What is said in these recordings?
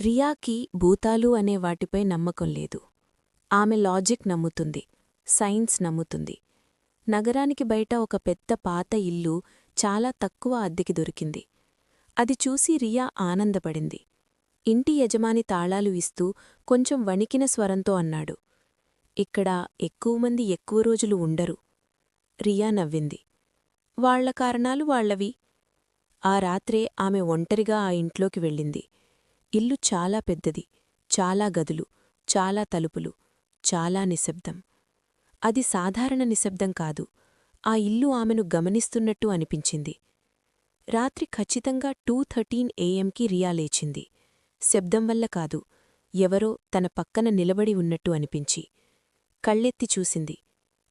రియాకి భూతాలు అనే వాటిపై నమ్మకం లేదు. ఆమె లాజిక్ నమ్ముతుంది, సైన్స్ నమ్ముతుంది. నగరానికి బయట ఒక పెద్ద పాత ఇల్లు చాలా తక్కువ అద్దెకి దొరికింది. అది చూసి రియా ఆనందపడింది. ఇంటి యజమాని తాళాలు ఇస్తూ కొంచెం వణికిన స్వరంతో అన్నాడు, ఇక్కడ ఎక్కువమంది ఎక్కువ రోజులు ఉండరు. రియా నవ్వింది. వాళ్ల కారణాలు వాళ్లవి. ఆ రాత్రే ఆమె ఒంటరిగా ఆ ఇంట్లోకి వెళ్ళింది. ఇల్లు చాలా పెద్దది, చాలా గదులు, చాలా తలుపులు, చాలా నిశ్శబ్దం. అది సాధారణ నిశ్శబ్దం కాదు. ఆ ఇల్లు ఆమెను గమనిస్తున్నట్టు అనిపించింది. రాత్రి ఖచ్చితంగా 2:13 AM రియా లేచింది. శబ్దం వల్ల కాదు, ఎవరో తన పక్కన నిలబడి ఉన్నట్టు అనిపించి. కళ్ళెత్తి చూసింది.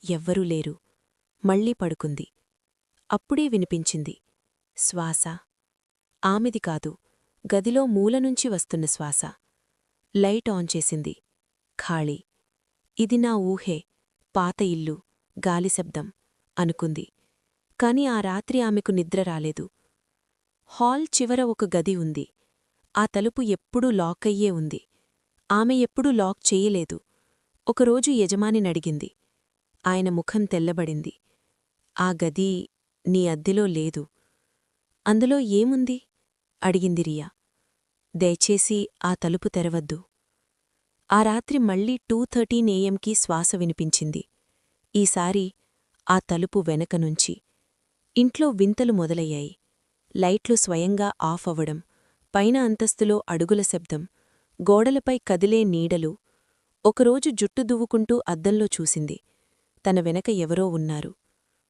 ఎవ్వరూ లేరు. మళ్లీ పడుకుంది. అప్పుడే వినిపించింది శ్వాస. ఆమెది కాదు, గదిలో మూలనుంచి వస్తున్న శ్వాస. లైట్ ఆన్ చేసింది. ఖాళీ. ఇది నా ఊహే, పాత ఇల్లు, గాలిశబ్దం అనుకుంది. కాని ఆ రాత్రి ఆమెకు నిద్ర రాలేదు. హాల్ చివర ఒక గది ఉంది. ఆ తలుపు ఎప్పుడూ లాకయ్యే ఉంది. ఆమె ఎప్పుడూ లాక్ చెయ్యలేదు. ఒకరోజు యజమానినడిగింది. ఆయన ముఖం తెల్లబడింది. ఆ గది నీ అద్దెలో లేదు. అందులో ఏముంది? అడిగింది రియా. దయచేసి ఆ తలుపు తెరవద్దు. ఆ రాత్రి మళ్లీ 2:13 AM శ్వాస వినిపించింది. ఈసారి ఆ తలుపు వెనకనుంచి. ఇంట్లో వింతలు మొదలయ్యాయి. లైట్లు స్వయంగా ఆఫ్ అవ్వడం, పైన అంతస్తులో అడుగుల శబ్దం, గోడలపై కదిలే నీడలు. ఒకరోజు జుట్టు దువ్వుకుంటూ అద్దంలో చూసింది. తన వెనక ఎవరో ఉన్నారు.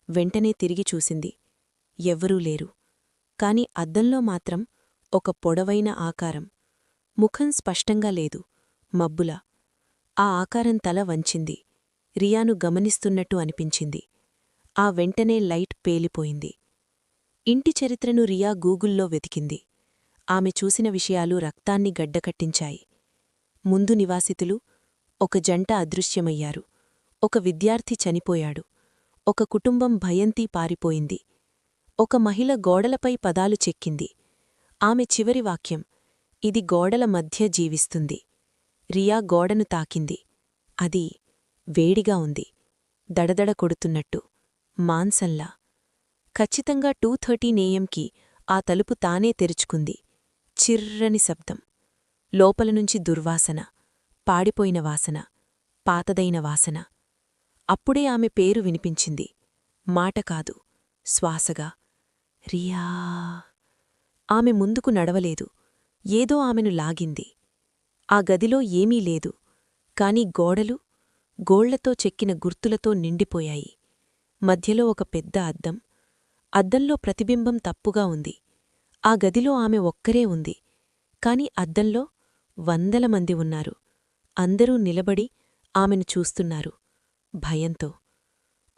వెంటనే తిరిగి చూసింది. ఎవ్వరూ లేరు. కాని అద్దంలో మాత్రం ఒక పొడవైన ఆకారం. ముఖం స్పష్టంగా లేదు, మబ్బులా. ఆ ఆకారం తల వంచింది. రియాను గమనిస్తున్నట్టు అనిపించింది. ఆ వెంటనే లైట్ పేలిపోయింది. ఇంటి చరిత్రను రియా గూగుల్లో వెతికింది. ఆమె చూసిన విషయాలు రక్తాన్ని గడ్డకట్టించాయి. ముందు నివాసితులు, ఒక జంట అదృశ్యమయ్యారు. ఒక విద్యార్థి చనిపోయాడు. ఒక కుటుంబం భయంతీ పారిపోయింది. ఒక మహిళ గోడలపై పదాలు చెక్కింది. ఆమె చివరి వాక్యం, ఇది గోడల మధ్య జీవిస్తుంది. రియా గోడను తాకింది. అది వేడిగా ఉంది, దడదడ కొడుతున్నట్టు, మాంసంలా. ఖచ్చితంగా 2:13 AM ఆ తలుపు తానే తెరుచుకుంది. చిర్రని శబ్దం. లోపలనుంచి దుర్వాసన, పాడిపోయిన వాసన, పాతదైన వాసన. అప్పుడే ఆమె పేరు వినిపించింది. మాట కాదు, శ్వాసగా. రియా. ఆమె ముందుకు నడవలేదు. ఏదో ఆమెను లాగింది. ఆ గదిలో ఏమీ లేదు. కాని గోడలు, గోళ్లతో చెక్కిన గుర్తులతో నిండిపోయాయి. మధ్యలో ఒక పెద్ద అద్దం. అద్దంలో ప్రతిబింబం తప్పుగా ఉంది. ఆ గదిలో ఆమె ఒక్కరే ఉంది. కాని అద్దంలో 100 మంది ఉన్నారు. అందరూ నిలబడి ఆమెను చూస్తున్నారు, భయంతో.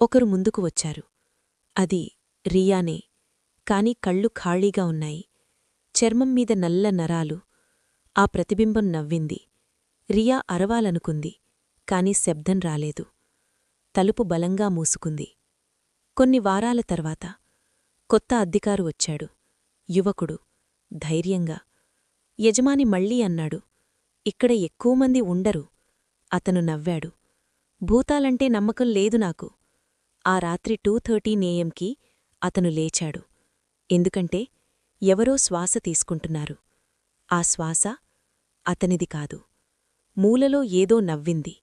ఒకరు ముందుకు వచ్చారు. అది రియానే. కాని కళ్ళు ఖాళీగా ఉన్నాయి. చర్మం మీద నల్ల నరాలు. ఆ ప్రతిబింబం నవ్వింది. రియా అరవాలనుకుంది. కాని శబ్దం రాలేదు. తలుపు బలంగా మూసుకుంది. కొన్ని వారాల తర్వాత కొత్త అద్దెకారు వచ్చాడు. యువకుడు, ధైర్యంగా. యజమాని మళ్లీ అన్నాడు, ఇక్కడ ఎక్కువమంది ఉండరు. అతను నవ్వాడు. భూతాలంటే నమ్మకం లేదు నాకు. ఆ రాత్రి 2:13 AM అతను లేచాడు. ఎందుకంటే ఎవరో శ్వాస తీసుకుంటున్నారు. ఆ శ్వాస అతనిది కాదు. మూలలో ఏదో నవ్వింది.